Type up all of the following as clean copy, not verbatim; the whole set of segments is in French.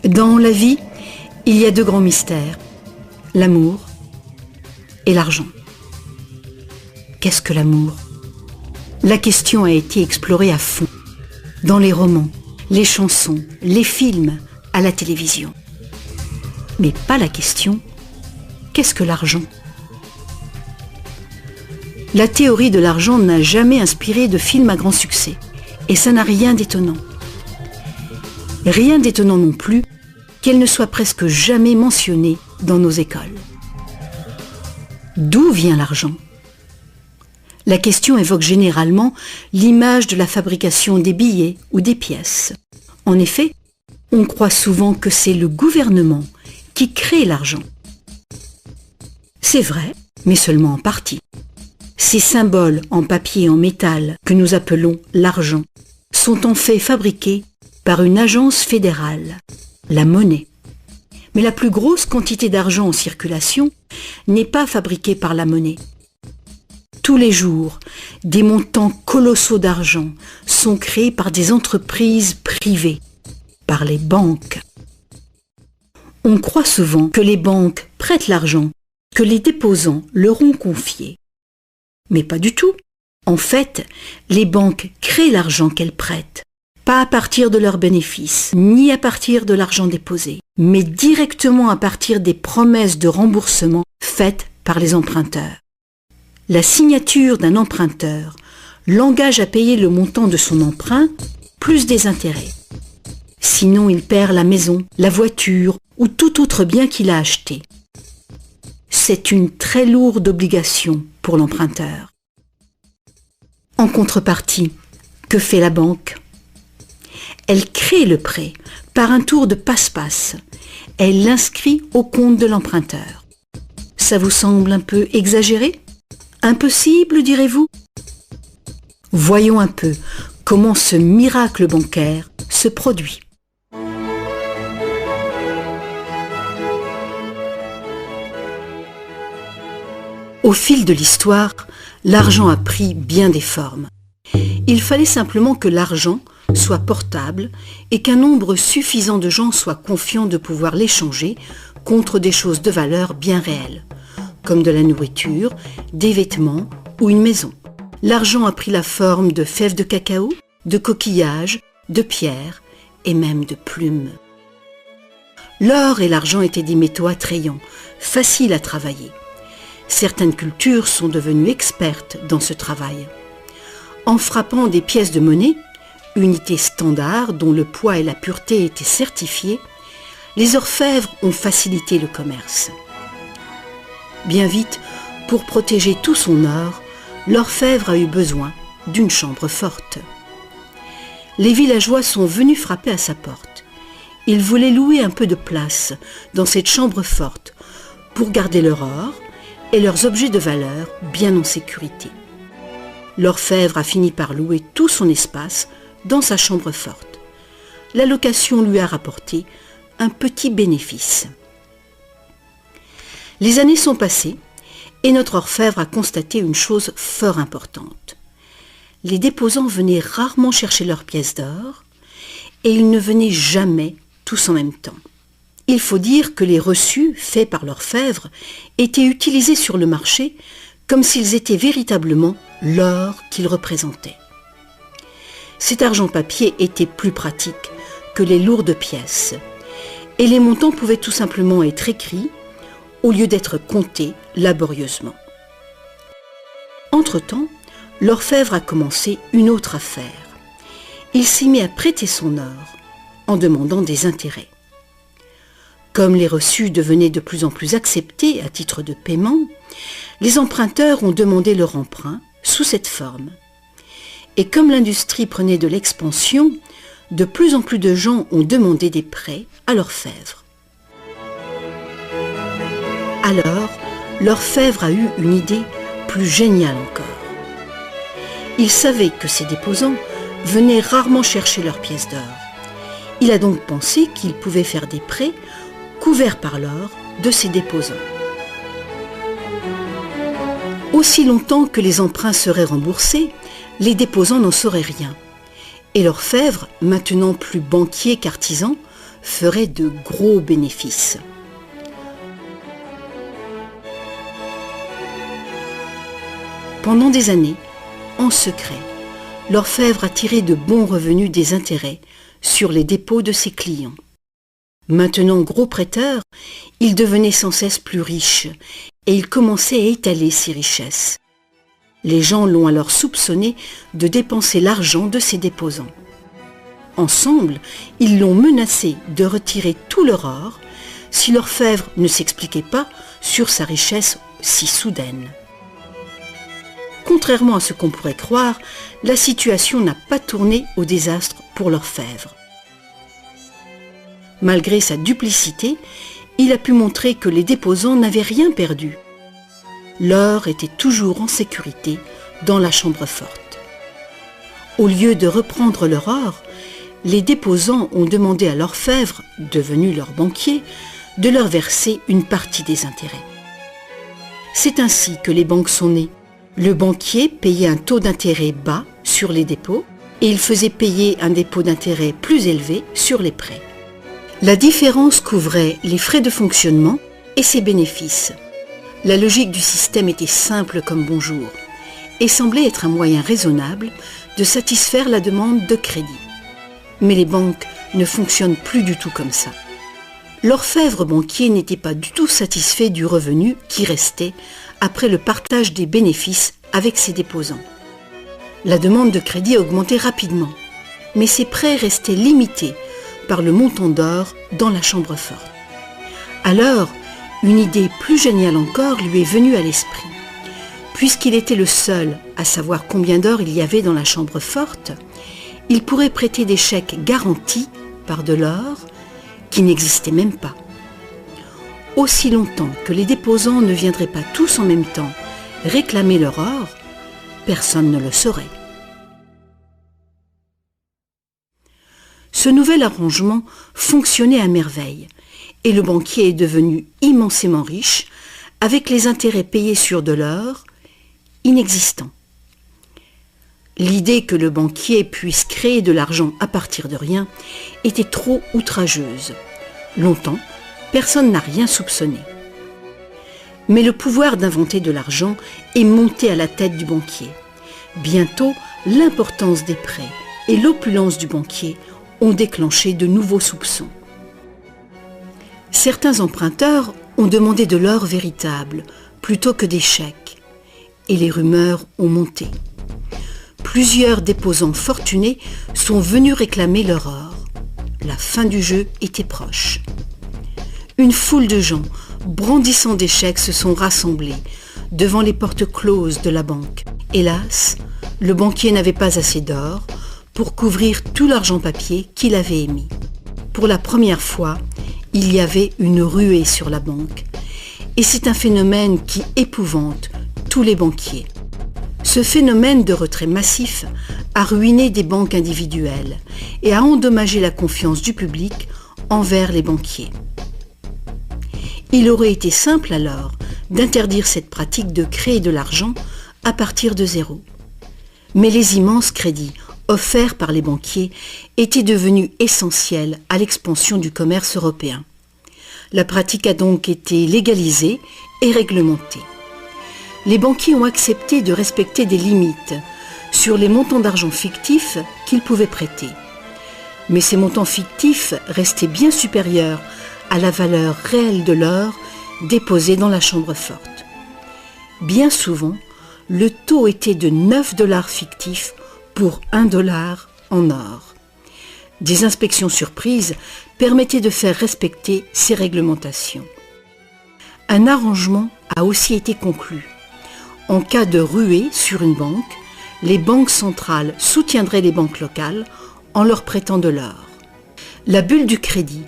Dans la vie, il y a deux grands mystères, l'amour et l'argent. Qu'est-ce que l'amour? La question a été explorée à fond, dans les romans, les chansons, les films, à la télévision. Mais pas la question, qu'est-ce que l'argent? La théorie de l'argent n'a jamais inspiré de film à grand succès, et ça n'a rien d'étonnant. Rien d'étonnant non plus qu'elle ne soit presque jamais mentionnée dans nos écoles. D'où vient l'argent? La question évoque généralement l'image de la fabrication des billets ou des pièces. En effet, on croit souvent que c'est le gouvernement qui crée l'argent. C'est vrai, mais seulement en partie. Ces symboles en papier et en métal que nous appelons l'argent sont en fait fabriqués par une agence fédérale, la monnaie. Mais la plus grosse quantité d'argent en circulation n'est pas fabriquée par la monnaie. Tous les jours, des montants colossaux d'argent sont créés par des entreprises privées, par les banques. On croit souvent que les banques prêtent l'argent que les déposants leur ont confié. Mais pas du tout. En fait, les banques créent l'argent qu'elles prêtent, pas à partir de leurs bénéfices, ni à partir de l'argent déposé, mais directement à partir des promesses de remboursement faites par les emprunteurs. La signature d'un emprunteur l'engage à payer le montant de son emprunt plus des intérêts. Sinon, il perd la maison, la voiture ou tout autre bien qu'il a acheté. C'est une très lourde obligation pour l'emprunteur. En contrepartie, que fait la banque? Elle crée le prêt par un tour de passe-passe. Elle l'inscrit au compte de l'emprunteur. Ça vous semble un peu exagéré? Impossible, direz-vous? Voyons un peu comment ce miracle bancaire se produit. Au fil de l'histoire, l'argent a pris bien des formes. Il fallait simplement que l'argent soit portable et qu'un nombre suffisant de gens soient confiants de pouvoir l'échanger contre des choses de valeur bien réelles, comme de la nourriture, des vêtements ou une maison. L'argent a pris la forme de fèves de cacao, de coquillages, de pierres et même de plumes. L'or et l'argent étaient des métaux attrayants, faciles à travailler. Certaines cultures sont devenues expertes dans ce travail. En frappant des pièces de monnaie, unité standard dont le poids et la pureté étaient certifiés, les orfèvres ont facilité le commerce. Bien vite, pour protéger tout son or, l'orfèvre a eu besoin d'une chambre forte. Les villageois sont venus frapper à sa porte. Ils voulaient louer un peu de place dans cette chambre forte pour garder leur or et leurs objets de valeur bien en sécurité. L'orfèvre a fini par louer tout son espace dans sa chambre forte. La location lui a rapporté un petit bénéfice. Les années sont passées et notre orfèvre a constaté une chose fort importante. Les déposants venaient rarement chercher leurs pièces d'or et ils ne venaient jamais tous en même temps. Il faut dire que les reçus faits par l'orfèvre étaient utilisés sur le marché comme s'ils étaient véritablement l'or qu'ils représentaient. Cet argent papier était plus pratique que les lourdes pièces et les montants pouvaient tout simplement être écrits au lieu d'être comptés laborieusement. Entre-temps, l'orfèvre a commencé une autre affaire. Il s'est mis à prêter son or en demandant des intérêts. Comme les reçus devenaient de plus en plus acceptés à titre de paiement, les emprunteurs ont demandé leur emprunt sous cette forme. Et comme l'industrie prenait de l'expansion, de plus en plus de gens ont demandé des prêts à l'orfèvre. Alors, l'orfèvre a eu une idée plus géniale encore. Il savait que ces déposants venaient rarement chercher leurs pièces d'or. Il a donc pensé qu'il pouvait faire des prêts couverts par l'or de ces déposants. Aussi longtemps que les emprunts seraient remboursés, les déposants n'en sauraient rien. Et l'orfèvre, maintenant plus banquier qu'artisan, feraient de gros bénéfices. Pendant des années, en secret, l'orfèvre a tiré de bons revenus des intérêts sur les dépôts de ses clients. Maintenant gros prêteur, il devenait sans cesse plus riche et il commençait à étaler ses richesses. Les gens l'ont alors soupçonné de dépenser l'argent de ses déposants. Ensemble, ils l'ont menacé de retirer tout leur or si l'orfèvre ne s'expliquait pas sur sa richesse si soudaine. Contrairement à ce qu'on pourrait croire, la situation n'a pas tourné au désastre pour l'orfèvre. Malgré sa duplicité, il a pu montrer que les déposants n'avaient rien perdu. L'or était toujours en sécurité dans la chambre forte. Au lieu de reprendre leur or, les déposants ont demandé à l'orfèvre, devenu leur banquier, de leur verser une partie des intérêts. C'est ainsi que les banques sont nées. Le banquier payait un taux d'intérêt bas sur les dépôts et il faisait payer un dépôt d'intérêt plus élevé sur les prêts. La différence couvrait les frais de fonctionnement et ses bénéfices. La logique du système était simple comme bonjour et semblait être un moyen raisonnable de satisfaire la demande de crédit. Mais les banques ne fonctionnent plus du tout comme ça. L'orfèvre banquier n'était pas du tout satisfait du revenu qui restait après le partage des bénéfices avec ses déposants. La demande de crédit augmentait rapidement, mais ses prêts restaient limités par le montant d'or dans la chambre forte. Alors, une idée plus géniale encore lui est venue à l'esprit. Puisqu'il était le seul à savoir combien d'or il y avait dans la chambre forte, il pourrait prêter des chèques garantis par de l'or qui n'existait même pas. Aussi longtemps que les déposants ne viendraient pas tous en même temps réclamer leur or, personne ne le saurait. Ce nouvel arrangement fonctionnait à merveille et le banquier est devenu immensément riche avec les intérêts payés sur de l'or inexistant. L'idée que le banquier puisse créer de l'argent à partir de rien était trop outrageuse. Longtemps, personne n'a rien soupçonné. Mais le pouvoir d'inventer de l'argent est monté à la tête du banquier. Bientôt, l'importance des prêts et l'opulence du banquier ont déclenché de nouveaux soupçons. Certains emprunteurs ont demandé de l'or véritable plutôt que des chèques, et les rumeurs ont monté. Plusieurs déposants fortunés sont venus réclamer leur or. La fin du jeu était proche. Une foule de gens, brandissant des chèques, se sont rassemblés devant les portes closes de la banque. Hélas, le banquier n'avait pas assez d'or pour couvrir tout l'argent papier qu'il avait émis. Pour la première fois, il y avait une ruée sur la banque. Et c'est un phénomène qui épouvante tous les banquiers. Ce phénomène de retrait massif a ruiné des banques individuelles et a endommagé la confiance du public envers les banquiers. Il aurait été simple alors d'interdire cette pratique de créer de l'argent à partir de zéro. Mais les immenses crédits offerts par les banquiers étaient devenus essentiels à l'expansion du commerce européen. La pratique a donc été légalisée et réglementée. Les banquiers ont accepté de respecter des limites sur les montants d'argent fictifs qu'ils pouvaient prêter. Mais ces montants fictifs restaient bien supérieurs à la valeur réelle de l'or déposé dans la chambre forte. Bien souvent, le taux était de 9 $ fictifs pour 1 $ en or. Des inspections surprises permettaient de faire respecter ces réglementations. Un arrangement a aussi été conclu. En cas de ruée sur une banque, les banques centrales soutiendraient les banques locales en leur prêtant de l'or. La bulle du crédit,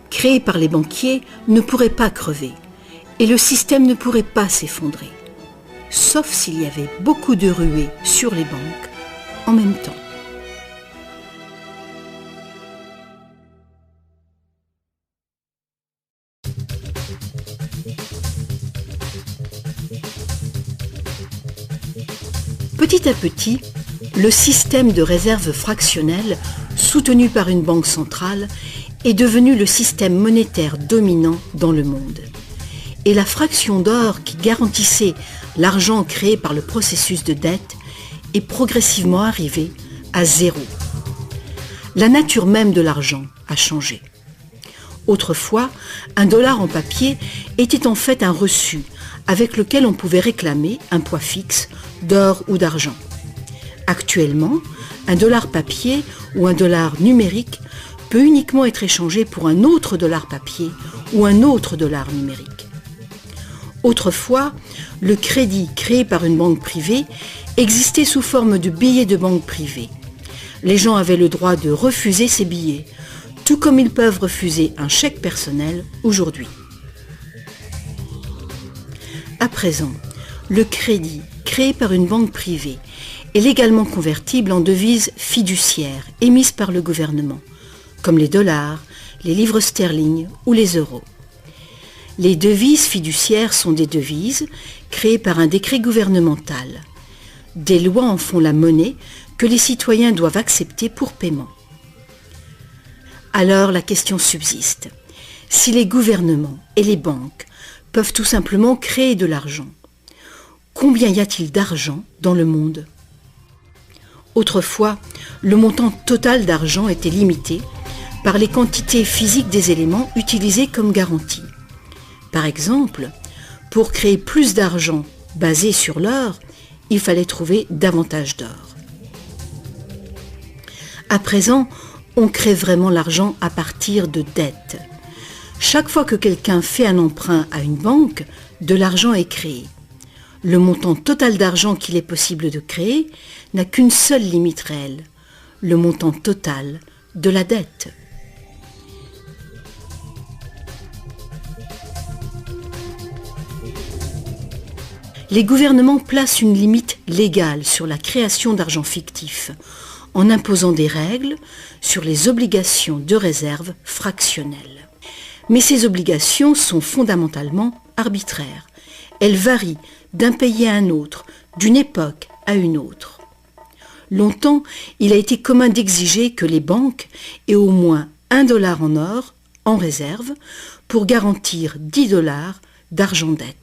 créée par les banquiers, ne pourrait pas crever et le système ne pourrait pas s'effondrer, sauf s'il y avait beaucoup de ruées sur les banques en même temps. Petit à petit, le système de réserve fractionnelle, soutenu par une banque centrale, est devenu le système monétaire dominant dans le monde. Et la fraction d'or qui garantissait l'argent créé par le processus de dette est progressivement arrivée à zéro. La nature même de l'argent a changé. Autrefois, un dollar en papier était en fait un reçu avec lequel on pouvait réclamer un poids fixe d'or ou d'argent. Actuellement, un dollar papier ou un dollar numérique peut uniquement être échangé pour un autre dollar papier ou un autre dollar numérique. Autrefois, le crédit créé par une banque privée existait sous forme de billets de banque privée. Les gens avaient le droit de refuser ces billets, tout comme ils peuvent refuser un chèque personnel aujourd'hui. À présent, le crédit créé par une banque privée est légalement convertible en devises fiduciaires émises par le gouvernement, comme les dollars, les livres sterling ou les euros. Les devises fiduciaires sont des devises créées par un décret gouvernemental. Des lois en font la monnaie que les citoyens doivent accepter pour paiement. Alors la question subsiste. Si les gouvernements et les banques peuvent tout simplement créer de l'argent, combien y a-t-il d'argent dans le monde ? Autrefois, le montant total d'argent était limité par les quantités physiques des éléments utilisés comme garantie. Par exemple, pour créer plus d'argent basé sur l'or, il fallait trouver davantage d'or. À présent, on crée vraiment l'argent à partir de dettes. Chaque fois que quelqu'un fait un emprunt à une banque, de l'argent est créé. Le montant total d'argent qu'il est possible de créer n'a qu'une seule limite réelle, le montant total de la dette. Les gouvernements placent une limite légale sur la création d'argent fictif, en imposant des règles sur les obligations de réserve fractionnelles. Mais ces obligations sont fondamentalement arbitraires. Elles varient d'un pays à un autre, d'une époque à une autre. Longtemps, il a été commun d'exiger que les banques aient au moins $1 en or en réserve pour garantir $10 d'argent-dette.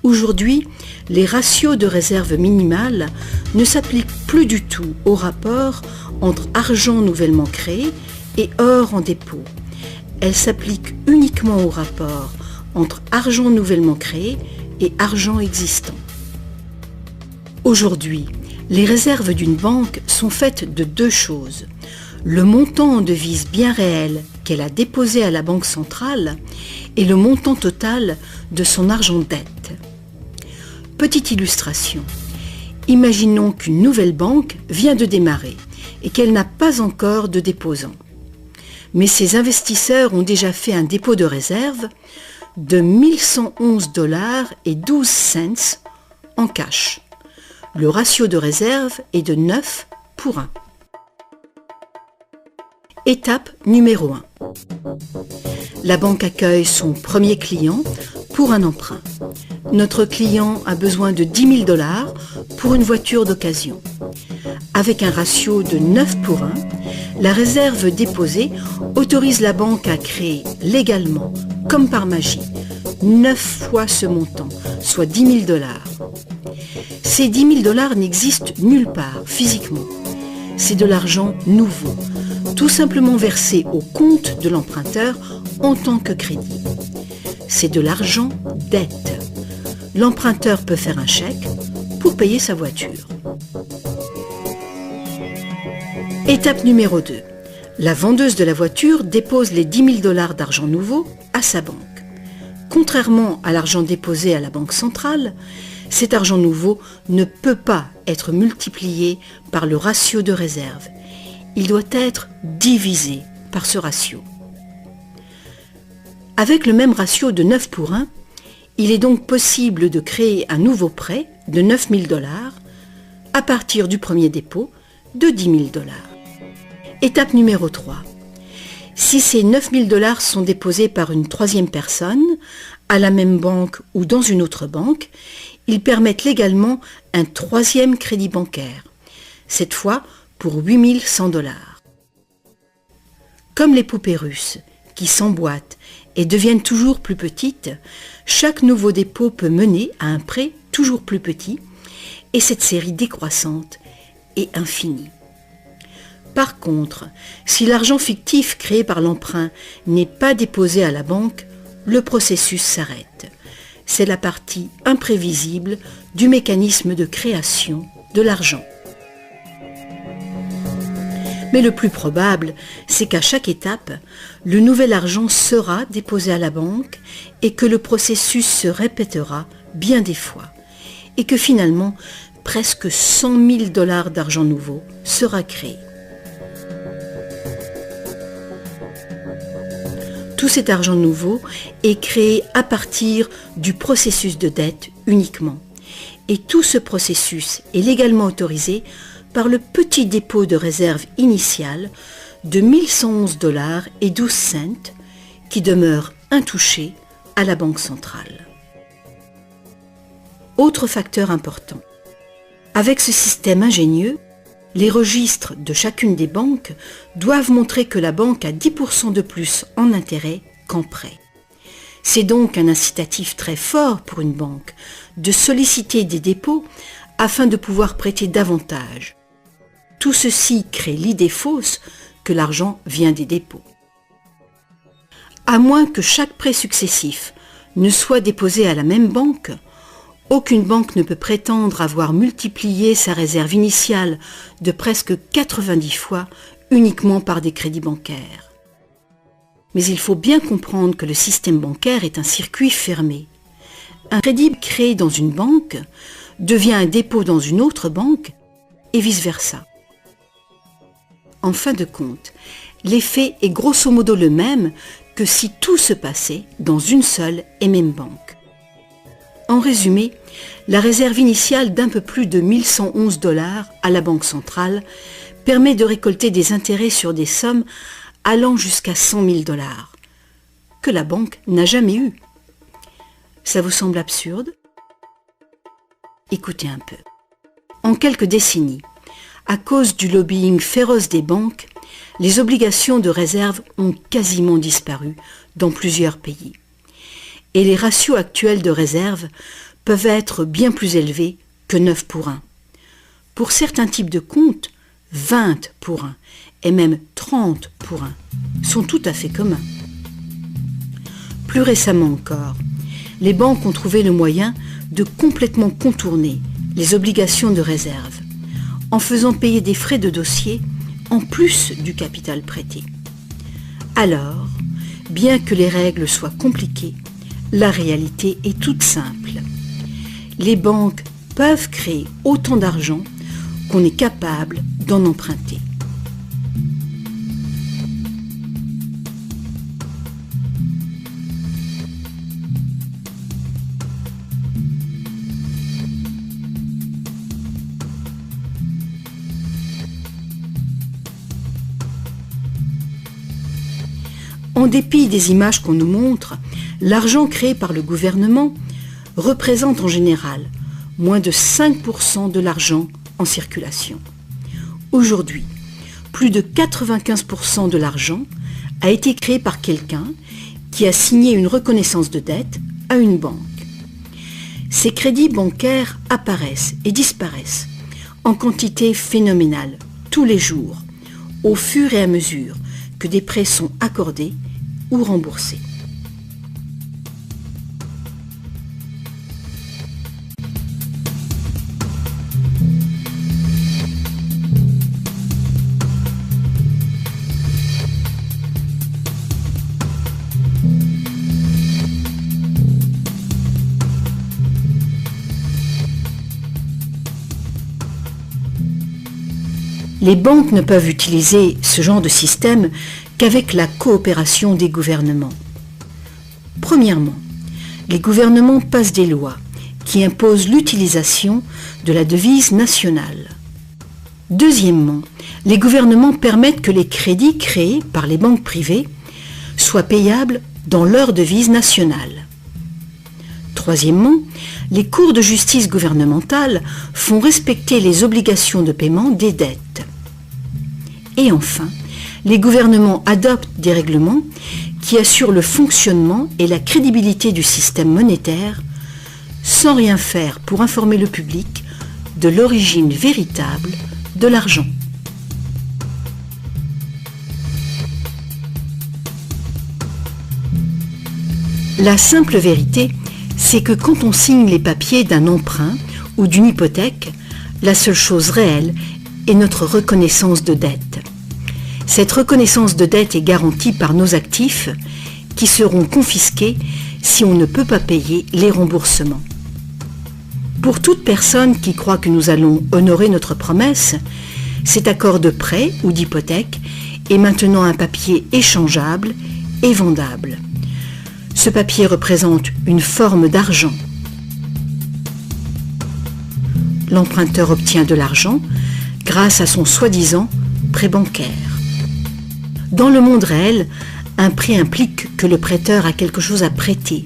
Aujourd'hui, les ratios de réserve minimale ne s'appliquent plus du tout au rapport entre argent nouvellement créé et or en dépôt. Elles s'appliquent uniquement au rapport entre argent nouvellement créé et argent existant. Aujourd'hui, les réserves d'une banque sont faites de deux choses. Le montant en devises bien réelles qu'elle a déposé à la banque centrale et le montant total de son argent-dette. Petite illustration. Imaginons qu'une nouvelle banque vient de démarrer et qu'elle n'a pas encore de déposants. Mais ses investisseurs ont déjà fait un dépôt de réserve de $1111,12 en cash. Le ratio de réserve est de 9 pour 1. Étape numéro 1. La banque accueille son premier client pour un emprunt. Notre client a besoin de $10 000 pour une voiture d'occasion. Avec un ratio de 9 pour 1, la réserve déposée autorise la banque à créer légalement, comme par magie, 9 fois ce montant, soit $10 000. Ces $10 000 n'existent nulle part physiquement. C'est de l'argent nouveau, tout simplement versé au compte de l'emprunteur en tant que crédit. C'est de l'argent dette. L'emprunteur peut faire un chèque pour payer sa voiture. Étape numéro 2. La vendeuse de la voiture dépose les $10 000 d'argent nouveau à sa banque. Contrairement à l'argent déposé à la banque centrale, cet argent nouveau ne peut pas être multiplié par le ratio de réserve. Il doit être divisé par ce ratio. Avec le même ratio de 9 pour 1, il est donc possible de créer un nouveau prêt de $9 000 à partir du premier dépôt de $10 000. Étape numéro 3. Si ces $9 000 sont déposés par une troisième personne, à la même banque ou dans une autre banque, ils permettent légalement un troisième crédit bancaire, cette fois pour $8 100. Comme les poupées russes, qui s'emboîtent et deviennent toujours plus petites, chaque nouveau dépôt peut mener à un prêt toujours plus petit, et cette série décroissante est infinie. Par contre, si l'argent fictif créé par l'emprunt n'est pas déposé à la banque, le processus s'arrête. C'est la partie imprévisible du mécanisme de création de l'argent. Mais le plus probable, c'est qu'à chaque étape, le nouvel argent sera déposé à la banque et que le processus se répétera bien des fois et que finalement, presque 100 000 $ d'argent nouveau sera créé. Tout cet argent nouveau est créé à partir du processus de dette uniquement. Et tout ce processus est légalement autorisé par le petit dépôt de réserve initial de 1111 $ et 12 cents qui demeure intouché à la Banque centrale. Autre facteur important. Avec ce système ingénieux, les registres de chacune des banques doivent montrer que la banque a 10% de plus en intérêt qu'en prêt. C'est donc un incitatif très fort pour une banque de solliciter des dépôts afin de pouvoir prêter davantage. Tout ceci crée l'idée fausse que l'argent vient des dépôts. À moins que chaque prêt successif ne soit déposé à la même banque, aucune banque ne peut prétendre avoir multiplié sa réserve initiale de presque 90 fois uniquement par des crédits bancaires. Mais il faut bien comprendre que le système bancaire est un circuit fermé. Un crédit créé dans une banque devient un dépôt dans une autre banque et vice-versa. En fin de compte, l'effet est grosso modo le même que si tout se passait dans une seule et même banque. En résumé, la réserve initiale d'un peu plus de 1111 $ à la Banque centrale permet de récolter des intérêts sur des sommes allant jusqu'à 100 000 $, que la banque n'a jamais eu. Ça vous semble absurde? Écoutez un peu. En quelques décennies, à cause du lobbying féroce des banques, les obligations de réserve ont quasiment disparu dans plusieurs pays. Et les ratios actuels de réserve peuvent être bien plus élevés que 9 pour 1. Pour certains types de comptes, 20 pour 1 et même 30 pour 1 sont tout à fait communs. Plus récemment encore, les banques ont trouvé le moyen de complètement contourner les obligations de réserve en faisant payer des frais de dossier en plus du capital prêté. Alors, bien que les règles soient compliquées, la réalité est toute simple. Les banques peuvent créer autant d'argent qu'on est capable d'en emprunter. En dépit des images qu'on nous montre, l'argent créé par le gouvernement représente en général moins de 5% de l'argent en circulation. Aujourd'hui, plus de 95% de l'argent a été créé par quelqu'un qui a signé une reconnaissance de dette à une banque. Ces crédits bancaires apparaissent et disparaissent en quantité phénoménale tous les jours, au fur et à mesure que des prêts sont accordés ou remboursés. Les banques ne peuvent utiliser ce genre de système qu'avec la coopération des gouvernements. Premièrement, les gouvernements passent des lois qui imposent l'utilisation de la devise nationale. Deuxièmement, les gouvernements permettent que les crédits créés par les banques privées soient payables dans leur devise nationale. Troisièmement, les cours de justice gouvernementales font respecter les obligations de paiement des dettes. Et enfin, les gouvernements adoptent des règlements qui assurent le fonctionnement et la crédibilité du système monétaire sans rien faire pour informer le public de l'origine véritable de l'argent. La simple vérité, c'est que quand on signe les papiers d'un emprunt ou d'une hypothèque, la seule chose réelle est notre reconnaissance de dette. Cette reconnaissance de dette est garantie par nos actifs qui seront confisqués si on ne peut pas payer les remboursements. Pour toute personne qui croit que nous allons honorer notre promesse, cet accord de prêt ou d'hypothèque est maintenant un papier échangeable et vendable. Ce papier représente une forme d'argent. L'emprunteur obtient de l'argent grâce à son soi-disant prêt bancaire. Dans le monde réel, un prêt implique que le prêteur a quelque chose à prêter.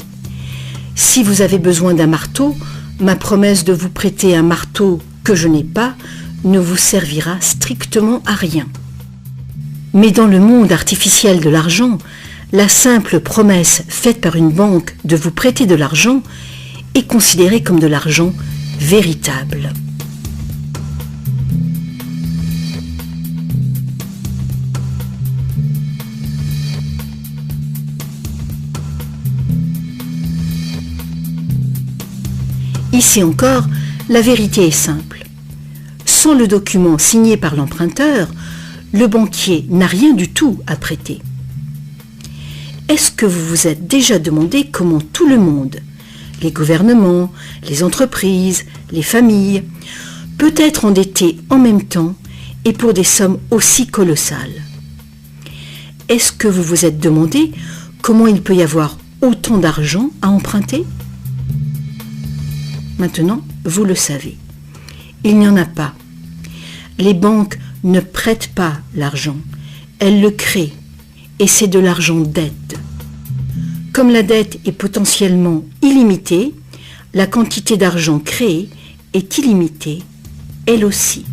Si vous avez besoin d'un marteau, ma promesse de vous prêter un marteau que je n'ai pas ne vous servira strictement à rien. Mais dans le monde artificiel de l'argent, la simple promesse faite par une banque de vous prêter de l'argent est considérée comme de l'argent véritable. Ici encore, la vérité est simple. Sans le document signé par l'emprunteur, le banquier n'a rien du tout à prêter. Est-ce que vous vous êtes déjà demandé comment tout le monde, les gouvernements, les entreprises, les familles, peut être endetté en même temps et pour des sommes aussi colossales? Est-ce que vous vous êtes demandé comment il peut y avoir autant d'argent à emprunter? Maintenant, vous le savez. Il n'y en a pas. Les banques ne prêtent pas l'argent, elles le créent, et c'est de l'argent dette. Comme la dette est potentiellement illimitée, la quantité d'argent créée est illimitée, elle aussi.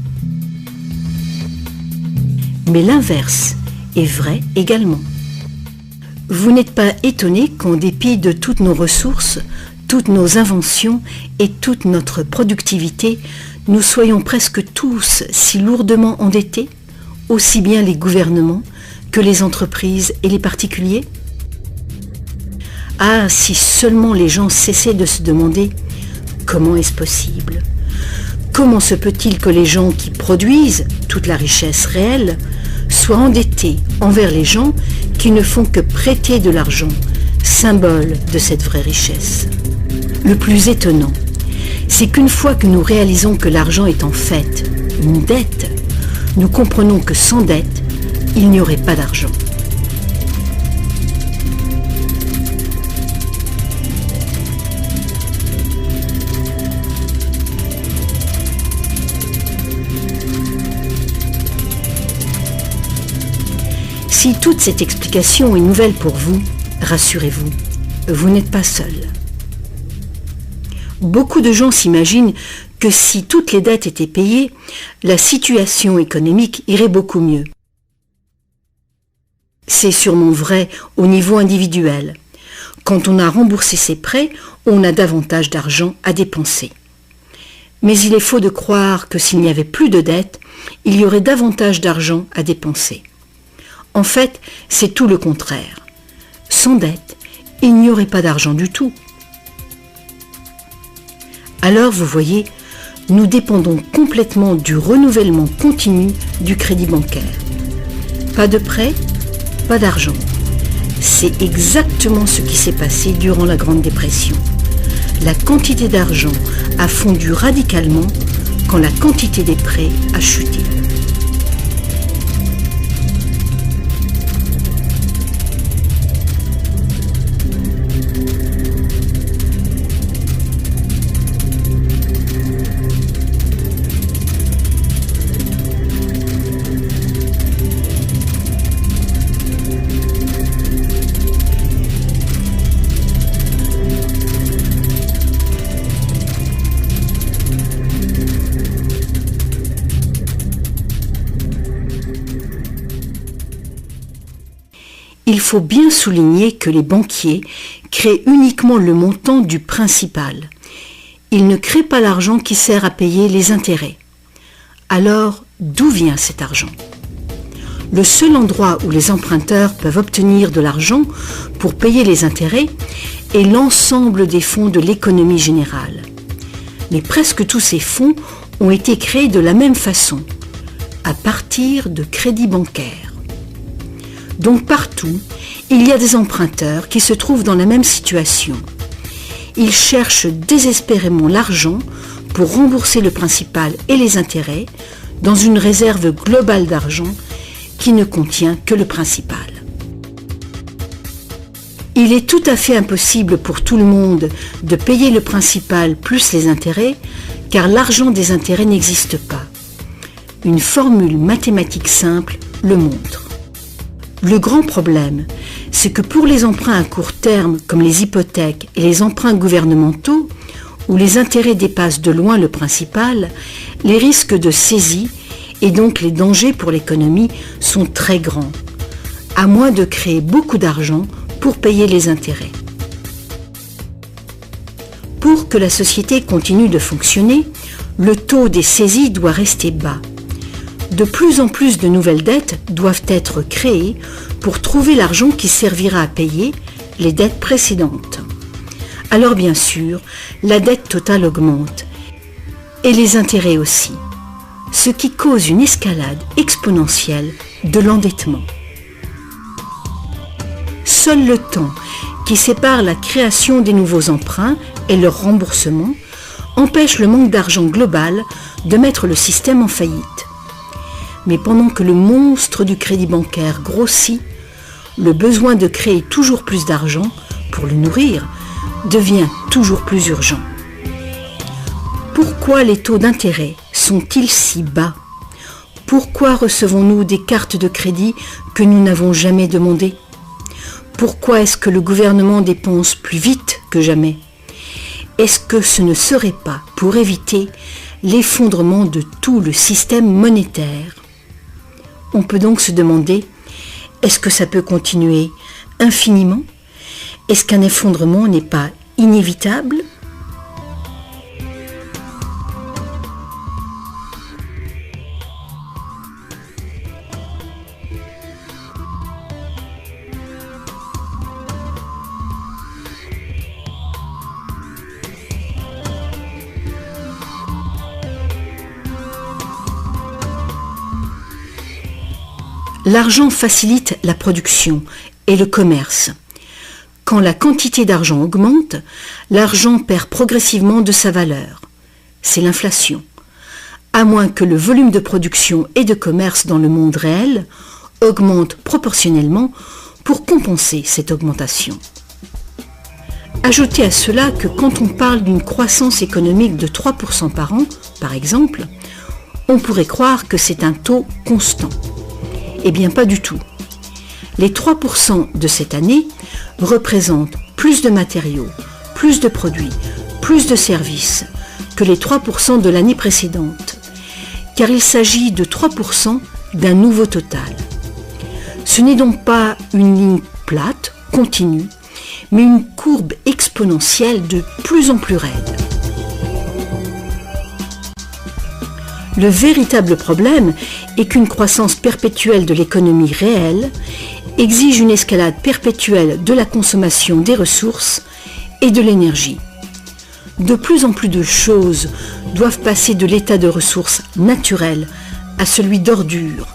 Mais l'inverse est vrai également. Vous n'êtes pas étonné qu'en dépit de toutes nos ressources, toutes nos inventions et toute notre productivité, nous soyons presque tous si lourdement endettés, aussi bien les gouvernements que les entreprises et les particuliers? Ah, si seulement les gens cessaient de se demander comment est-ce possible? Comment se peut-il que les gens qui produisent toute la richesse réelle soient endettés envers les gens qui ne font que prêter de l'argent, symbole de cette vraie richesse? Le plus étonnant, c'est qu'une fois que nous réalisons que l'argent est en fait une dette, nous comprenons que sans dette, il n'y aurait pas d'argent. Si toute cette explication est nouvelle pour vous, rassurez-vous, vous n'êtes pas seul. Beaucoup de gens s'imaginent que si toutes les dettes étaient payées, la situation économique irait beaucoup mieux. C'est sûrement vrai au niveau individuel. Quand on a remboursé ses prêts, on a davantage d'argent à dépenser. Mais il est faux de croire que s'il n'y avait plus de dettes, il y aurait davantage d'argent à dépenser. En fait, c'est tout le contraire. Sans dette, il n'y aurait pas d'argent du tout. Alors, vous voyez, nous dépendons complètement du renouvellement continu du crédit bancaire. Pas de prêt, pas d'argent. C'est exactement ce qui s'est passé durant la Grande Dépression. La quantité d'argent a fondu radicalement quand la quantité des prêts a chuté. Il faut bien souligner que les banquiers créent uniquement le montant du principal. Ils ne créent pas l'argent qui sert à payer les intérêts. Alors, d'où vient cet argent ? Le seul endroit où les emprunteurs peuvent obtenir de l'argent pour payer les intérêts est l'ensemble des fonds de l'économie générale. Mais presque tous ces fonds ont été créés de la même façon, à partir de crédits bancaires. Donc partout, il y a des emprunteurs qui se trouvent dans la même situation. Ils cherchent désespérément l'argent pour rembourser le principal et les intérêts dans une réserve globale d'argent qui ne contient que le principal. Il est tout à fait impossible pour tout le monde de payer le principal plus les intérêts, car l'argent des intérêts n'existe pas. Une formule mathématique simple le montre. Le grand problème, c'est que pour les emprunts à court terme, comme les hypothèques et les emprunts gouvernementaux, où les intérêts dépassent de loin le principal, les risques de saisie et donc les dangers pour l'économie sont très grands, à moins de créer beaucoup d'argent pour payer les intérêts. Pour que la société continue de fonctionner, le taux des saisies doit rester bas. De plus en plus de nouvelles dettes doivent être créées pour trouver l'argent qui servira à payer les dettes précédentes. Alors bien sûr, la dette totale augmente et les intérêts aussi, ce qui cause une escalade exponentielle de l'endettement. Seul le temps qui sépare la création des nouveaux emprunts et leur remboursement empêche le manque d'argent global de mettre le système en faillite. Mais pendant que le monstre du crédit bancaire grossit, le besoin de créer toujours plus d'argent pour le nourrir devient toujours plus urgent. Pourquoi les taux d'intérêt sont-ils si bas ? Pourquoi recevons-nous des cartes de crédit que nous n'avons jamais demandées ? Pourquoi est-ce que le gouvernement dépense plus vite que jamais ? Est-ce que ce ne serait pas pour éviter l'effondrement de tout le système monétaire ? On peut donc se demander, est-ce que ça peut continuer infiniment ? Est-ce qu'un effondrement n'est pas inévitable ? L'argent facilite la production et le commerce. Quand la quantité d'argent augmente, l'argent perd progressivement de sa valeur. C'est l'inflation. À moins que le volume de production et de commerce dans le monde réel augmente proportionnellement pour compenser cette augmentation. Ajoutez à cela que quand on parle d'une croissance économique de 3% par an, par exemple, on pourrait croire que c'est un taux constant. Eh bien pas du tout. Les 3% de cette année représentent plus de matériaux, plus de produits, plus de services que les 3% de l'année précédente, car il s'agit de 3% d'un nouveau total. Ce n'est donc pas une ligne plate, continue, mais une courbe exponentielle de plus en plus raide. Le véritable problème est qu'une croissance perpétuelle de l'économie réelle exige une escalade perpétuelle de la consommation des ressources et de l'énergie. De plus en plus de choses doivent passer de l'état de ressources naturelles à celui d'ordures,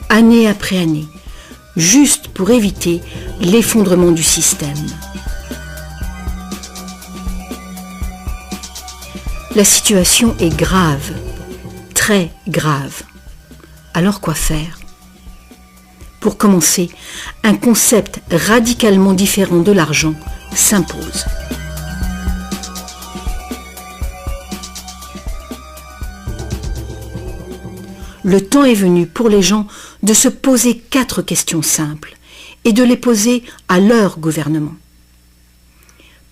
année après année, juste pour éviter l'effondrement du système. La situation est grave, très grave. Alors quoi faire ? Pour commencer, un concept radicalement différent de l'argent s'impose. Le temps est venu pour les gens de se poser 4 questions simples et de les poser à leur gouvernement.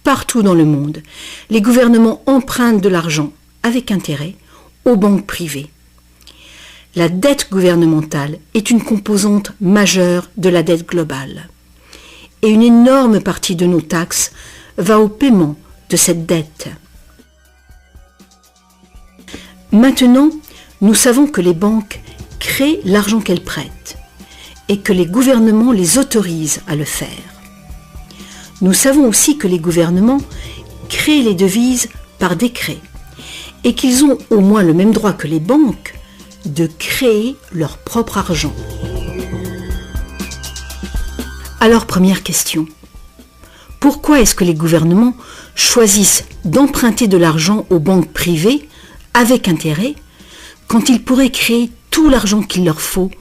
Partout dans le monde, les gouvernements empruntent de l'argent avec intérêt aux banques privées. La dette gouvernementale est une composante majeure de la dette globale. et une énorme partie de nos taxes va au paiement de cette dette. Maintenant, nous savons que les banques créent l'argent qu'elles prêtent et que les gouvernements les autorisent à le faire. Nous savons aussi que les gouvernements créent les devises par décret et qu'ils ont au moins le même droit que les banques de créer leur propre argent. Alors, première question. Pourquoi est-ce que les gouvernements choisissent d'emprunter de l'argent aux banques privées avec intérêt quand ils pourraient créer tout l'argent qu'il leur faut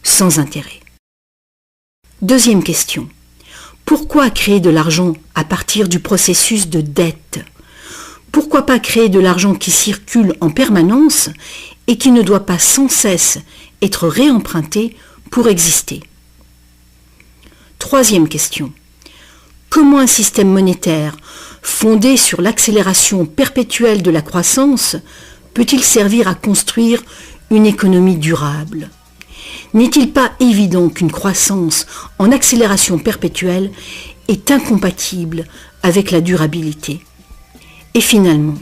sans intérêt? Deuxième question. Pourquoi créer de l'argent à partir du processus de dette? Pourquoi pas créer de l'argent qui circule en permanence et qui ne doit pas sans cesse être réemprunté pour exister? Troisième question. Comment un système monétaire fondé sur l'accélération perpétuelle de la croissance peut-il servir à construire une économie durable? N'est-il pas évident qu'une croissance en accélération perpétuelle est incompatible avec la durabilité? Et finalement,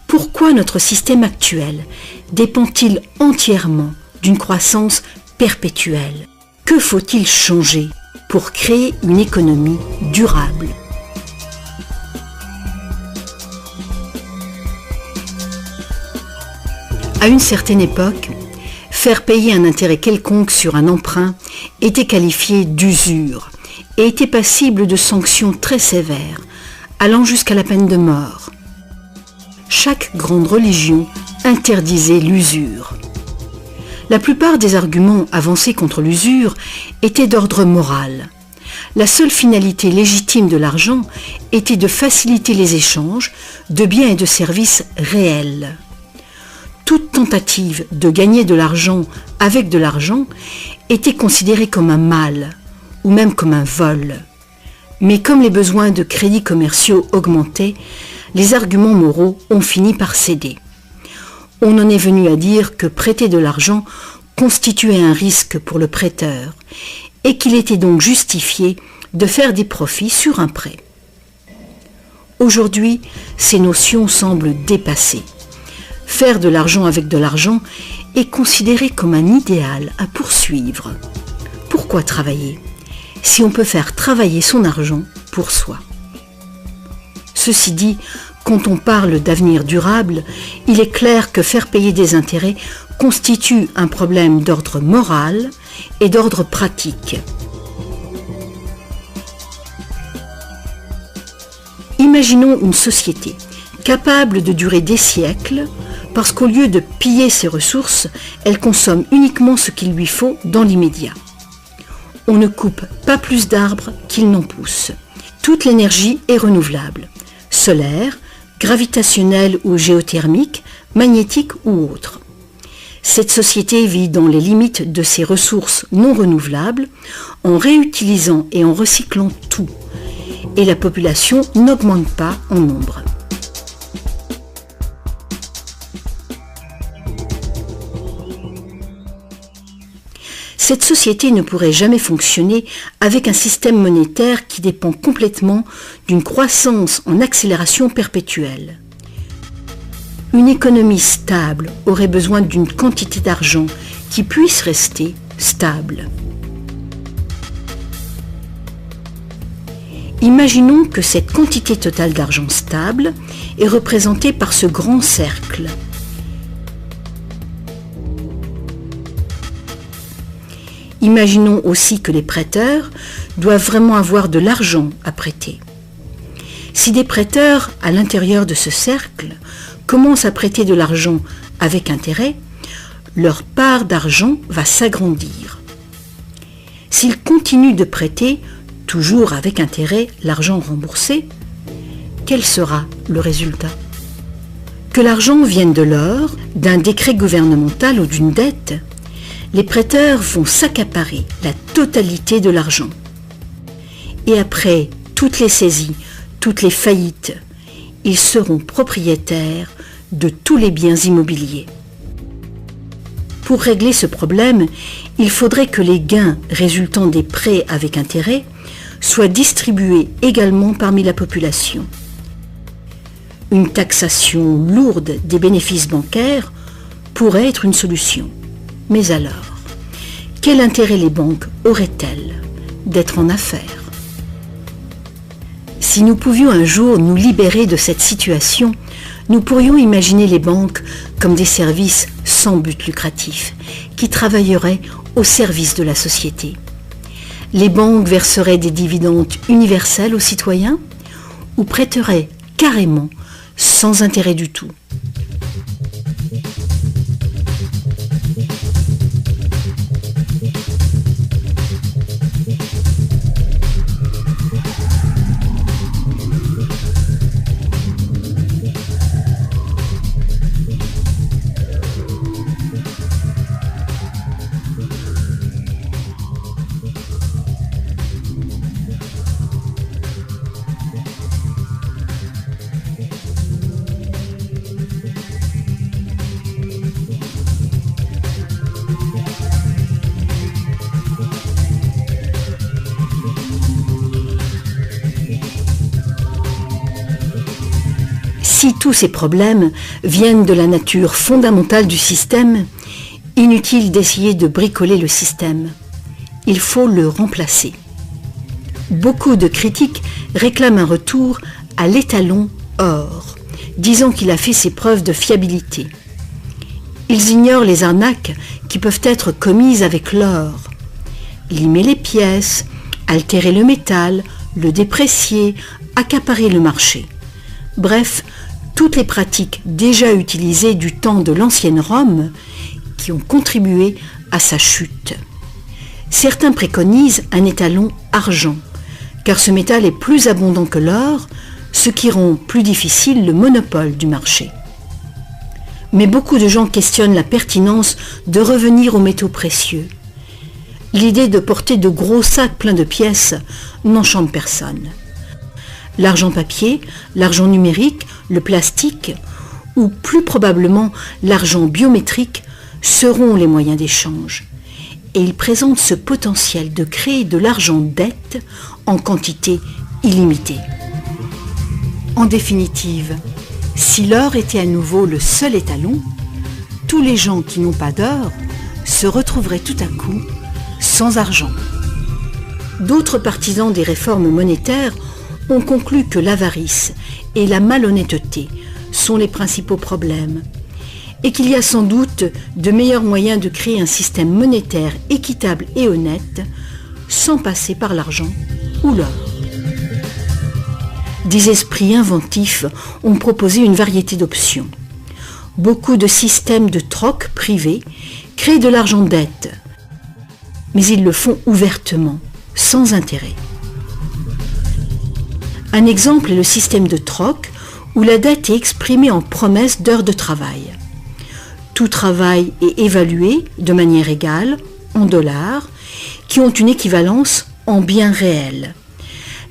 pourquoi notre système actuel dépend-il entièrement d'une croissance perpétuelle? Que faut-il changer pour créer une économie durable? À une certaine époque, faire payer un intérêt quelconque sur un emprunt était qualifié d'usure et était passible de sanctions très sévères, allant jusqu'à la peine de mort. Chaque grande religion interdisait l'usure. La plupart des arguments avancés contre l'usure étaient d'ordre moral. La seule finalité légitime de l'argent était de faciliter les échanges de biens et de services réels. Toute tentative de gagner de l'argent avec de l'argent était considérée comme un mal ou même comme un vol. Mais comme les besoins de crédits commerciaux augmentaient, les arguments moraux ont fini par céder. On en est venu à dire que prêter de l'argent constituait un risque pour le prêteur et qu'il était donc justifié de faire des profits sur un prêt. Aujourd'hui, ces notions semblent dépassées. Faire de l'argent avec de l'argent est considéré comme un idéal à poursuivre. Pourquoi travailler si on peut faire travailler son argent pour soi? Ceci dit, quand on parle d'avenir durable, il est clair que faire payer des intérêts constitue un problème d'ordre moral et d'ordre pratique. Imaginons une société capable de durer des siècles parce qu'au lieu de piller ses ressources, elle consomme uniquement ce qu'il lui faut dans l'immédiat. On ne coupe pas plus d'arbres qu'il n'en pousse. Toute l'énergie est renouvelable, solaire, gravitationnelle ou géothermique, magnétique ou autre. Cette société vit dans les limites de ses ressources non renouvelables en réutilisant et en recyclant tout. Et la population n'augmente pas en nombre. Cette société ne pourrait jamais fonctionner avec un système monétaire qui dépend complètement d'une croissance en accélération perpétuelle. Une économie stable aurait besoin d'une quantité d'argent qui puisse rester stable. Imaginons que cette quantité totale d'argent stable est représentée par ce grand cercle. Imaginons aussi que les prêteurs doivent vraiment avoir de l'argent à prêter. Si des prêteurs, à l'intérieur de ce cercle, commencent à prêter de l'argent avec intérêt, leur part d'argent va s'agrandir. S'ils continuent de prêter, toujours avec intérêt, l'argent remboursé, quel sera le résultat? Que l'argent vienne de l'or, d'un décret gouvernemental ou d'une dette, les prêteurs vont s'accaparer la totalité de l'argent. Et après toutes les saisies, toutes les faillites, ils seront propriétaires de tous les biens immobiliers. Pour régler ce problème, il faudrait que les gains résultant des prêts avec intérêt soit distribuée également parmi la population. Une taxation lourde des bénéfices bancaires pourrait être une solution. Mais alors, quel intérêt les banques auraient-elles d'être en affaires? Si nous pouvions un jour nous libérer de cette situation, nous pourrions imaginer les banques comme des services sans but lucratif, qui travailleraient au service de la société. Les banques verseraient des dividendes universels aux citoyens ou prêteraient carrément sans intérêt du tout. Si tous ces problèmes viennent de la nature fondamentale du système, inutile d'essayer de bricoler le système. Il faut le remplacer. Beaucoup de critiques réclament un retour à l'étalon or, disant qu'il a fait ses preuves de fiabilité. Ils ignorent les arnaques qui peuvent être commises avec l'or. Limer les pièces, altérer le métal, le déprécier, accaparer le marché. Bref, toutes les pratiques déjà utilisées du temps de l'ancienne Rome qui ont contribué à sa chute. Certains préconisent un étalon argent, car ce métal est plus abondant que l'or, ce qui rend plus difficile le monopole du marché. Mais beaucoup de gens questionnent la pertinence de revenir aux métaux précieux. L'idée de porter de gros sacs pleins de pièces n'enchante personne. L'argent papier, l'argent numérique, le plastique, ou plus probablement l'argent biométrique, seront les moyens d'échange. Et ils présentent ce potentiel de créer de l'argent dette en quantité illimitée. En définitive, si l'or était à nouveau le seul étalon, tous les gens qui n'ont pas d'or se retrouveraient tout à coup sans argent. D'autres partisans des réformes monétaires ont conclu que l'avarice et la malhonnêteté sont les principaux problèmes et qu'il y a sans doute de meilleurs moyens de créer un système monétaire équitable et honnête sans passer par l'argent ou l'or. Des esprits inventifs ont proposé une variété d'options. Beaucoup de systèmes de troc privés créent de l'argent dette, mais ils le font ouvertement, sans intérêt. Un exemple est le système de troc où la dette est exprimée en promesse d'heures de travail. Tout travail est évalué de manière égale en dollars qui ont une équivalence en biens réels.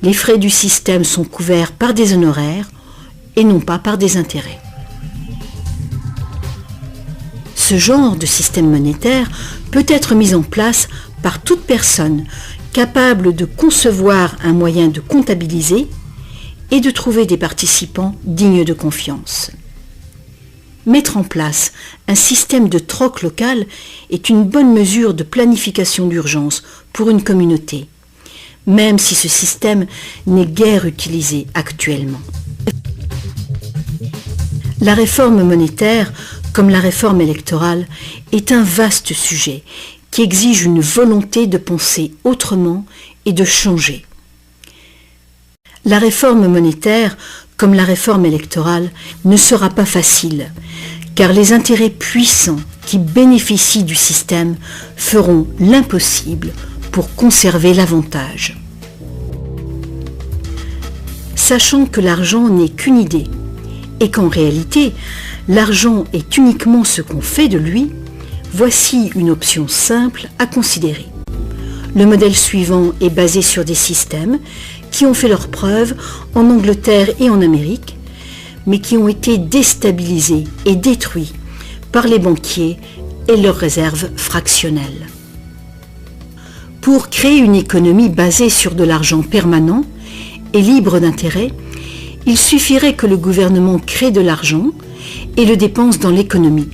Les frais du système sont couverts par des honoraires et non pas par des intérêts. Ce genre de système monétaire peut être mis en place par toute personne capable de concevoir un moyen de comptabiliser et de trouver des participants dignes de confiance. Mettre en place un système de troc local est une bonne mesure de planification d'urgence pour une communauté, même si ce système n'est guère utilisé actuellement. La réforme monétaire, comme la réforme électorale, est un vaste sujet qui exige une volonté de penser autrement et de changer. La réforme monétaire, comme la réforme électorale, ne sera pas facile, car les intérêts puissants qui bénéficient du système feront l'impossible pour conserver l'avantage. Sachant que l'argent n'est qu'une idée, et qu'en réalité, l'argent est uniquement ce qu'on fait de lui, voici une option simple à considérer. Le modèle suivant est basé sur des systèmes qui ont fait leurs preuves en Angleterre et en Amérique, mais qui ont été déstabilisés et détruits par les banquiers et leurs réserves fractionnelles. Pour créer une économie basée sur de l'argent permanent et libre d'intérêt, il suffirait que le gouvernement crée de l'argent et le dépense dans l'économie,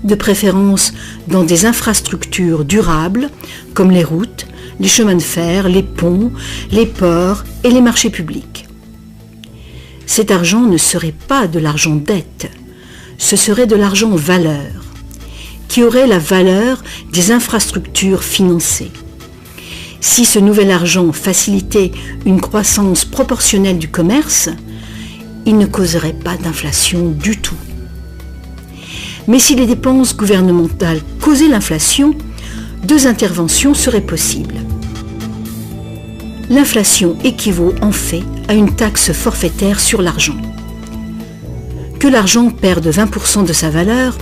de préférence dans des infrastructures durables comme les routes, les chemins de fer, les ponts, les ports et les marchés publics. Cet argent ne serait pas de l'argent dette, ce serait de l'argent valeur, qui aurait la valeur des infrastructures financées. Si ce nouvel argent facilitait une croissance proportionnelle du commerce, il ne causerait pas d'inflation du tout. Mais si les dépenses gouvernementales causaient l'inflation, deux interventions seraient possibles. L'inflation équivaut en fait à une taxe forfaitaire sur l'argent. Que l'argent perde 20% de sa valeur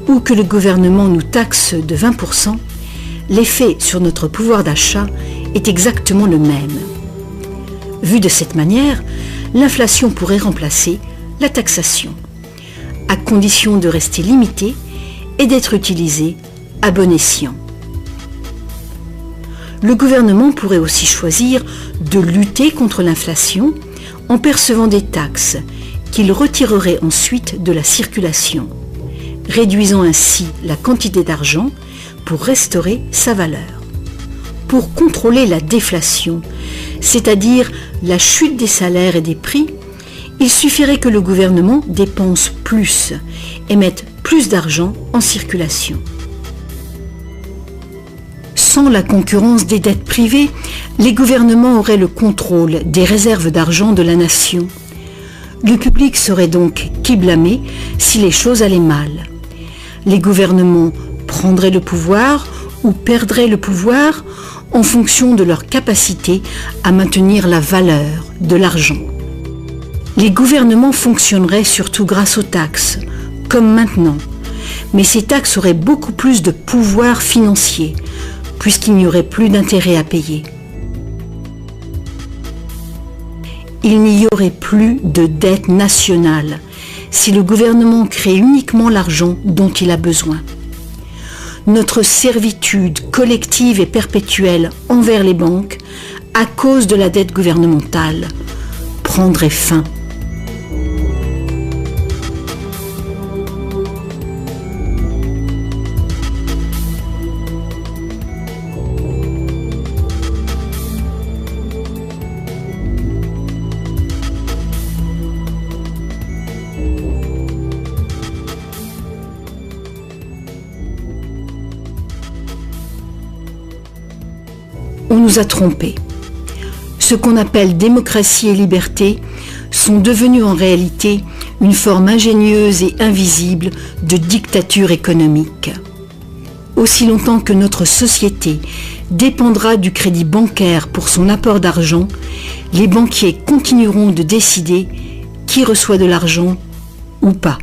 ou que le gouvernement nous taxe de 20%, l'effet sur notre pouvoir d'achat est exactement le même. Vu de cette manière, l'inflation pourrait remplacer la taxation, à condition de rester limitée et d'être utilisée à bon escient. Le gouvernement pourrait aussi choisir de lutter contre l'inflation en percevant des taxes qu'il retirerait ensuite de la circulation, réduisant ainsi la quantité d'argent pour restaurer sa valeur. Pour contrôler la déflation, c'est-à-dire la chute des salaires et des prix, il suffirait que le gouvernement dépense plus et mette plus d'argent en circulation. Sans la concurrence des dettes privées, les gouvernements auraient le contrôle des réserves d'argent de la nation. Le public serait donc qui blâmer si les choses allaient mal. Les gouvernements prendraient le pouvoir ou perdraient le pouvoir en fonction de leur capacité à maintenir la valeur de l'argent. Les gouvernements fonctionneraient surtout grâce aux taxes, comme maintenant, mais ces taxes auraient beaucoup plus de pouvoir financier, puisqu'il n'y aurait plus d'intérêt à payer. Il n'y aurait plus de dette nationale si le gouvernement crée uniquement l'argent dont il a besoin. Notre servitude collective et perpétuelle envers les banques, à cause de la dette gouvernementale, prendrait fin. On nous a trompés. Ce qu'on appelle démocratie et liberté sont devenus en réalité une forme ingénieuse et invisible de dictature économique. Aussi longtemps que notre société dépendra du crédit bancaire pour son apport d'argent, les banquiers continueront de décider qui reçoit de l'argent ou pas.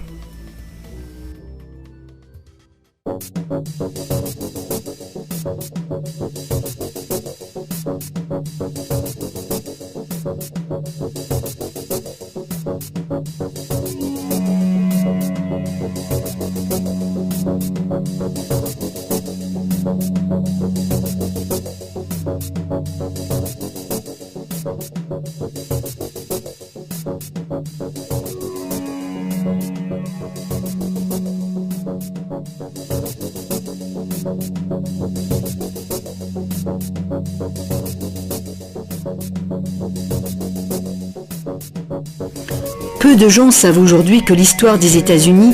Peu de gens savent aujourd'hui que l'histoire des États-Unis,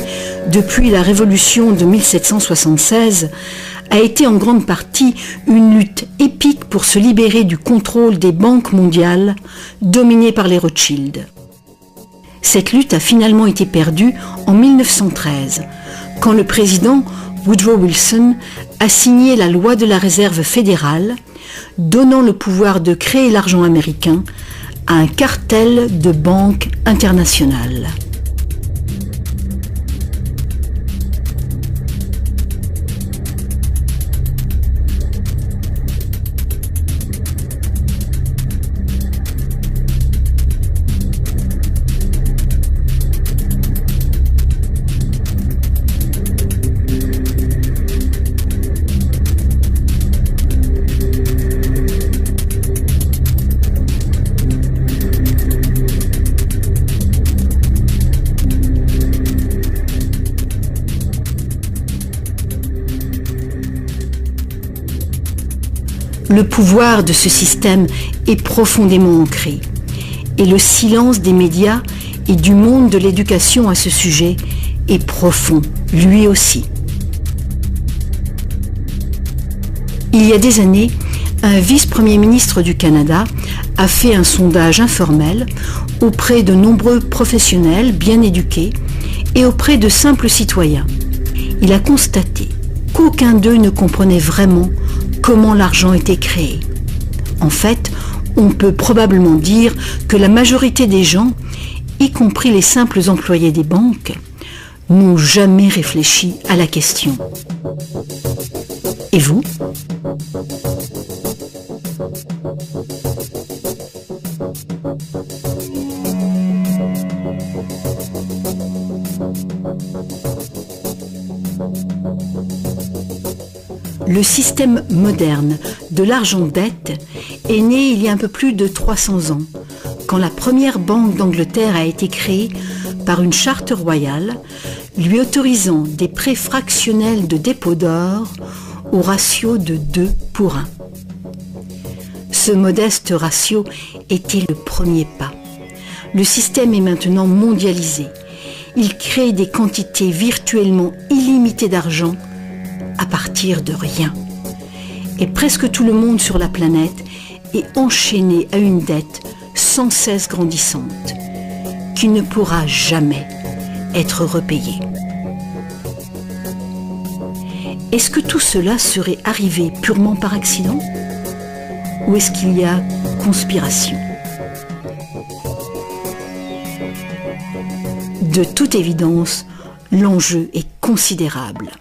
depuis la Révolution de 1776, a été en grande partie une lutte épique pour se libérer du contrôle des banques mondiales dominées par les Rothschild. Cette lutte a finalement été perdue en 1913, quand le président Woodrow Wilson a signé la loi de la Réserve fédérale, donnant le pouvoir de créer l'argent américain à un cartel de banques internationales. Le pouvoir de ce système est profondément ancré et le silence des médias et du monde de l'éducation à ce sujet est profond, lui aussi. Il y a des années, un vice-premier ministre du Canada a fait un sondage informel auprès de nombreux professionnels bien éduqués et auprès de simples citoyens. Il a constaté qu'aucun d'eux ne comprenait vraiment comment l'argent était créé. En fait, on peut probablement dire que la majorité des gens, y compris les simples employés des banques, n'ont jamais réfléchi à la question. Et vous ? Le système moderne de l'argent-dette est né il y a un peu plus de 300 ans, quand la première banque d'Angleterre a été créée par une charte royale, lui autorisant des prêts fractionnels de dépôt d'or au ratio de 2 pour 1. Ce modeste ratio était le premier pas. Le système est maintenant mondialisé. Il crée des quantités virtuellement illimitées d'argent à partir de rien. Et presque tout le monde sur la planète est enchaîné à une dette sans cesse grandissante, qui ne pourra jamais être repayée. Est-ce que tout cela serait arrivé purement par accident ? Ou est-ce qu'il y a conspiration ? De toute évidence, l'enjeu est considérable.